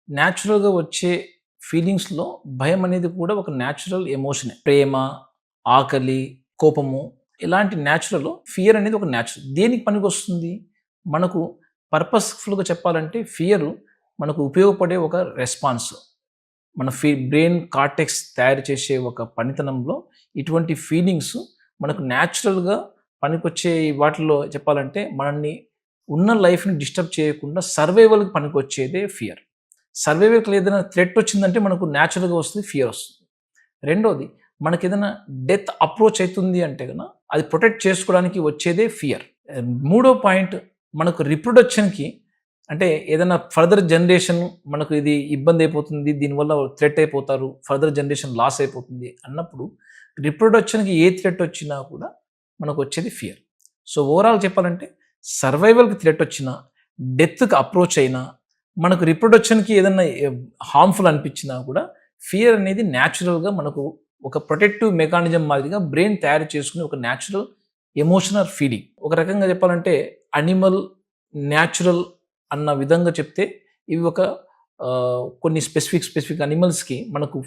న్యాచురల్‌గా వచ్చే ఫీలింగ్స్‌లో భయం అనేది కూడా ఒక న్యాచురల్ ఎమోషనే. ప్రేమ, ఆకలి, కోపము ఇలాంటి న్యాచురల్. ఫియర్ అనేది ఒక న్యాచురల్. దేనికి పనికొస్తుంది? మనకు పర్పస్‌ఫుల్‌గా చెప్పాలంటే ఫియరు మనకు ఉపయోగపడే ఒక రెస్పాన్స్. మన బ్రెయిన్ కార్టెక్స్ తయారు చేసే ఒక పనితనంలో ఇటువంటి ఫీలింగ్స్ మనకు న్యాచురల్‌గా పనికొచ్చే వాటిలో చెప్పాలంటే మనల్ని ఉన్న లైఫ్‌ని డిస్టర్బ్ చేయకుండా సర్వైవల్‌కి పనికొచ్చేదే ఫియర్. సర్వైవల్‌కి ఏదైనా థ్రెట్ వచ్చిందంటే మనకు న్యాచురల్‌గా వస్తుంది, ఫియర్ వస్తుంది. రెండోది మనకేదైనా డెత్ అప్రోచ్ అయితుంది అంటే అది ప్రొటెక్ట్ చేసుకోవడానికి వచ్చేదే ఫియర్. మూడో పాయింట్ మనకు రిప్రొడక్షన్‌కి అంటే ఏదైనా ఫర్దర్ జనరేషన్ మనకు ఇది ఇబ్బంది అయిపోతుంది, దీనివల్ల థ్రెట్ అయిపోతారు, ఫర్దర్ జనరేషన్ లాస్ అయిపోతుంది అన్నప్పుడు రిప్రొడక్షన్‌కి ఏ థ్రెట్ వచ్చినా కూడా మనకు వచ్చేది ఫియర్. సో ఓవరాల్ చెప్పాలంటే సర్వైవల్‌కి థ్రెట్ వచ్చినా, డెత్‌కి అప్రోచ్ అయినా, మనకు రిప్రొడక్షన్‌కి ఏదన్నా హార్మ్‌ఫుల్ అనిపించినా కూడా ఫియర్ అనేది న్యాచురల్‌గా మనకు ఒక ప్రొటెక్టివ్ మెకానిజం మాదిరిగా బ్రెయిన్ తయారు చేసుకునే ఒక న్యాచురల్ ఎమోషనల్ ఫీలింగ్. ఒక రకంగా చెప్పాలంటే అనిమల్, న్యాచురల్ అన్న విధంగా చెప్తే ఇవి ఒక కొన్ని స్పెసిఫిక్ అనిమల్స్‌కి మనకు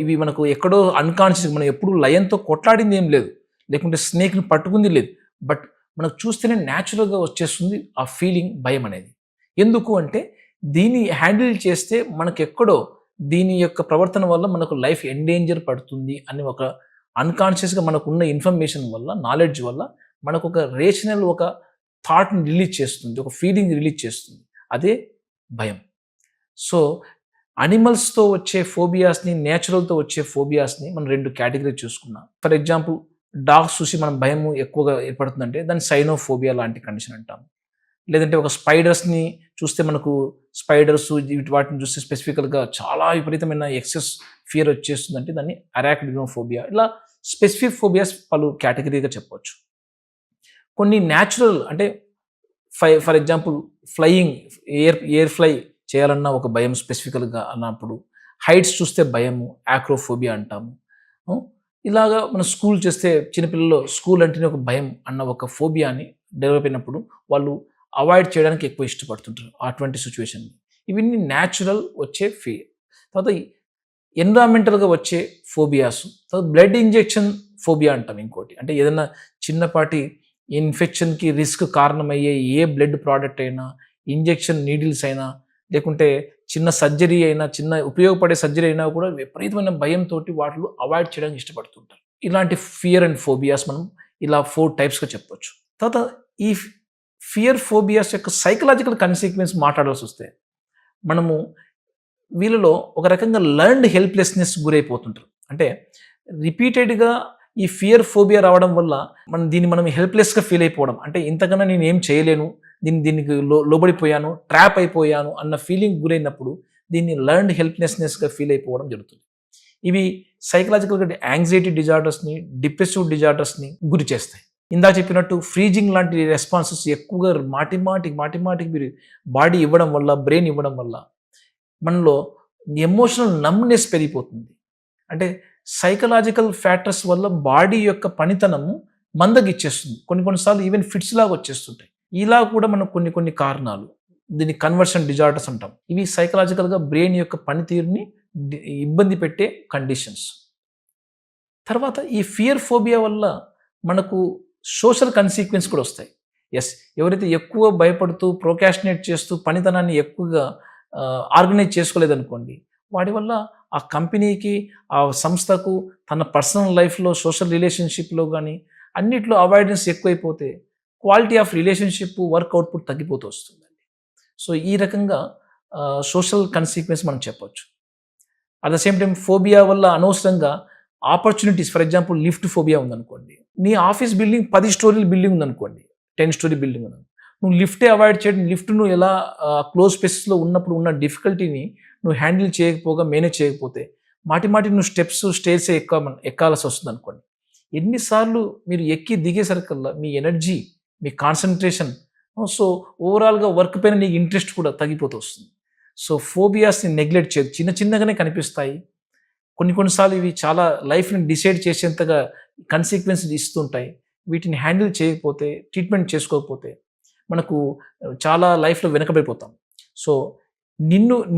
ఇవి మనకు ఎక్కడో అన్‌కాన్షియస్ మనం ఎప్పుడు లయన్‌తో కొట్లాడింది ఏం లేదు. లేకుంటే స్నేక్‌ని పట్టుకుంది లేదు. బట్ మనకు చూస్తేనే న్యాచురల్‌గా వచ్చేస్తుంది ఆ ఫీలింగ్ భయం అనేది. ఎందుకు అంటే దీన్ని హ్యాండిల్ చేస్తే మనకెక్కడో దీని యొక్క ప్రవర్తన వల్ల మనకు లైఫ్ ఎండేంజర్ పడుతుంది అని ఒక అన్‌కాన్షియస్‌గా మనకున్న ఇన్ఫర్మేషన్ వల్ల, నాలెడ్జ్ వల్ల మనకొక రేషనల్ ఒక థాట్‌ని రిలీజ్ చేస్తుంది. ఒక ఫీలింగ్ రిలీజ్ చేస్తుంది. అదే భయం. సో, అనిమల్స్‌తో వచ్చే ఫోబియాస్‌ని, నేచురల్‌తో వచ్చే ఫోబియాస్‌ని మనం 2 కేటగరీ చూసుకున్నాం. ఫర్ ఎగ్జాంపుల్ డాగ్స్ చూసి మనం భయం ఎక్కువగా ఏర్పడుతుందంటే దాన్ని సైనోఫోబియా లాంటి కండిషన్ అంటాం. లేదంటే ఒక స్పైడర్స్‌ని చూస్తే మనకు స్పైడర్స్ వాటిని చూస్తే స్పెసిఫికల్‌గా చాలా విపరీతమైన ఎక్సెస్ ఫియర్ వచ్చేస్తుందంటే దాన్ని అరాక్నిడోఫోబియా. ఇలా స్పెసిఫిక్ ఫోబియాస్ పలు కేటగరీగా చెప్పొచ్చు. కొన్ని న్యాచురల్ అంటే for example flying, air fly చేయాలన్న ఒక భయం స్పెసిఫికల్‌గా అన్నప్పుడు, హైట్స్ చూస్తే భయము, యాక్రోఫోబియా అంటాము. హ్మ్. ఇలాగా మనం స్కూల్ చేస్తే చిన్నపిల్లల్లో స్కూల్ అంటేనే ఒక భయం అన్న ఒక ఫోబియాని డెవలప్ అయినప్పుడు వాళ్ళు అవాయిడ్ చేయడానికి ఎక్కువ ఇష్టపడుతుంటారు అటువంటి సిట్యుయేషన్‌ని. ఇవన్నీ న్యాచురల్ వచ్చే తర్వాత ఎన్విరాన్మెంటల్‌గా వచ్చే ఫోబియాస్. తర్వాత బ్లడ్ ఇంజెక్షన్ ఫోబియా అంటాం ఇంకోటి. అంటే ఏదన్నా చిన్నపాటి ఇన్ఫెక్షన్‌కి రిస్క్ కారణమయ్యే ఏ బ్లడ్ ప్రొడక్ట్ అయినా, ఇంజెక్షన్ నీడిల్స్ అయినా, లేకుంటే చిన్న సర్జరీ అయినా, చిన్న ఉపయోగపడే సర్జరీ అయినా కూడా విపరీతమైన భయంతోటి వాటిలో అవాయిడ్ చేయడానికి ఇష్టపడుతుంటారు. ఇలాంటి ఫియర్ అండ్ ఫోబియాస్ మనం ఇలా 4 టైప్స్‌గా చెప్పొచ్చు. తర్వాత ఈ ఫియర్ ఫోబియాస్ యొక్క సైకలాజికల్ కన్సిక్వెన్స్ మాట్లాడాల్సొస్తే, మనము వీళ్ళలో ఒక రకంగా లెర్న్డ్ హెల్ప్‌లెస్‌నెస్ గురైపోతుంటారు. అంటే రిపీటెడ్‌గా ఈ ఫియర్ ఫోబియా రావడం వల్ల మనం హెల్ప్‌లెస్‌గా ఫీల్ అయిపోవడం. అంటే ఇంతకన్నా నేనేం చేయలేను. దీనికి లోబడిపోయాను, ట్రాప్ అయిపోయాను అన్న ఫీలింగ్ గురైనప్పుడు దీన్ని లెర్న్డ్ హెల్ప్‌లెస్‌నెస్‌గా ఫీల్ అయిపోవడం జరుగుతుంది. ఇవి సైకలాజికల్‌గా యాంగ్జైటీ డిజార్డర్స్‌ని, డిప్రెసివ్ డిజార్డర్స్‌ని గురి చేస్తాయి. ఇందాక చెప్పినట్టు ఫ్రీజింగ్ లాంటి రెస్పాన్సెస్ ఎక్కువగా మాటిమాటికి మీరు బాడీ ఇవ్వడం వల్ల, బ్రెయిన్ ఇవ్వడం వల్ల మనలో ఎమోషనల్ నమ్‌నెస్ పెరిగిపోతుంది. అంటే సైకలాజికల్ ఫ్యాక్టర్స్ వల్ల బాడీ యొక్క పనితనము మందగిచ్చేస్తుంది. కొన్ని సార్లు ఈవెన్ ఫిట్స్ లాగా వచ్చేస్తుంటాయి. ఇలా కూడా మనకు కొన్ని కారణాలు. దీన్ని కన్వర్షన్ డిజార్డర్స్ అంటాం. ఇవి సైకలాజికల్‌గా బ్రెయిన్ యొక్క పనితీరుని ఇబ్బంది పెట్టే కండిషన్స్. తర్వాత ఈ ఫియర్ ఫోబియా వల్ల మనకు సోషల్ కన్సిక్వెన్స్ కూడా వస్తాయి. యెస్. ఎవరైతే ఎక్కువ భయపడుతూ, ప్రోకాస్టినేట్ చేస్తూ పనితనాన్ని ఎక్కువగా ఆర్గనైజ్ చేసుకోలేదనుకోండి, వాడి వల్ల ఆ కంపెనీకి, ఆ సంస్థకు, తన పర్సనల్ లైఫ్‌లో, సోషల్ రిలేషన్‌షిప్‌లో గాని అన్నిట్లో అవాయిడెన్స్ ఎక్కువైపోతే quality of relationship, work output తగ్గిపోతూ వస్తుందండి. సో, ఈ రకంగా సోషల్ కన్సిక్వెన్స్ మనం చెప్పొచ్చు. At the same time phobia వల్ల అనవసరంగా opportunities for example lift phobia ఉందనుకోండి. నీ ఆఫీస్ బిల్డింగ్ 10 స్టోరీల బిల్డింగ్ ఉందనుకోండి. 10 స్టోరీ బిల్డింగ్ ఉంది. నువ్వు లిఫ్టే అవాయిడ్ చేయడం లిఫ్ట్ నువ్వు ఎలా క్లోజ్ స్పేసెస్‌లో ఉన్నప్పుడు ఉన్న డిఫికల్టీని నువ్వు హ్యాండిల్ చేయకపోగా మేనేజ్ చేయకపోతే మాటిమాటికి నువ్వు స్టేర్స్ ఎక్కాల్సి వస్తుందనుకోండి. ఎన్ని సార్లు మీరు ఎక్కి దిగేసరికల్లా మీ ఎనర్జీ, మీ కాన్సంట్రేషన్ సో ఓవరాల్‌గా వర్క్ పైన నీకు ఇంట్రెస్ట్ కూడా తగ్గిపోతూ వస్తుంది. సో ఫోబియాస్‌ని నెగ్లెక్ట్ చేయొద్దు. చిన్నగానే కనిపిస్తాయి. కొన్ని సార్లు ఇవి చాలా లైఫ్‌ని డిసైడ్ చేసేంతగా కన్సిక్వెన్స్ ఇస్తుంటాయి. వీటిని హ్యాండిల్ చేయకపోతే, ట్రీట్మెంట్ చేసుకోకపోతే మనకు చాలా లైఫ్‌లో వెనకబడిపోతాం. సో,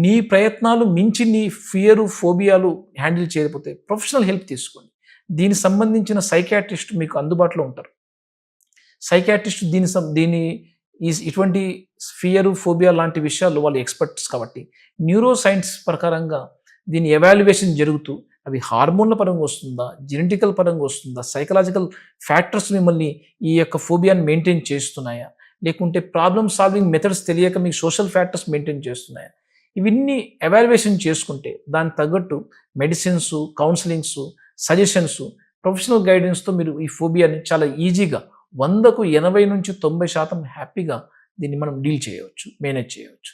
నీ ప్రయత్నాలు మించి నీ ఫియర్, ఫోబియాలు హ్యాండిల్ చేయకపోతే ప్రొఫెషనల్ హెల్ప్ తీసుకోండి. దీనికి సంబంధించిన సైకియాట్రిస్ట్ మీకు అందుబాటులో ఉంటారు. సైకియాట్రిస్ట్ దీని ఇటువంటి ఫియర్, ఫోబియా లాంటి విషయాల్లో వాళ్ళు ఎక్స్పర్ట్స్ కాబట్టి న్యూరో సైన్స్ ప్రకారంగా దీని ఎవాల్యుయేషన్ జరుగుతూ అవి హార్మోన్ల పరంగా వస్తుందా, జెనెటికల్ పరంగా వస్తుందా, సైకలాజికల్ ఫ్యాక్టర్స్ మిమ్మల్ని ఈ యొక్క ఫోబియాని మెయింటైన్ చేస్తున్నాయా, లేకుంటే ప్రాబ్లమ్ సాల్వింగ్ మెథడ్స్ తెలియక మీకు సోషల్ ఫ్యాక్టర్స్ మెయింటైన్ చేస్తున్నాయా, ఇవన్నీ ఎవాల్యుయేషన్ చేసుకుంటే దానికి తగ్గట్టు మెడిసిన్స్, కౌన్సిలింగ్స్, సజెషన్స్, ప్రొఫెషనల్ గైడెన్స్తో మీరు ఈ ఫోబియాని చాలా ఈజీగా 100కు 80 నుంచి 90% హ్యాపీగా దీన్ని మనం డీల్ చేయవచ్చు, మేనేజ్ చేయవచ్చు.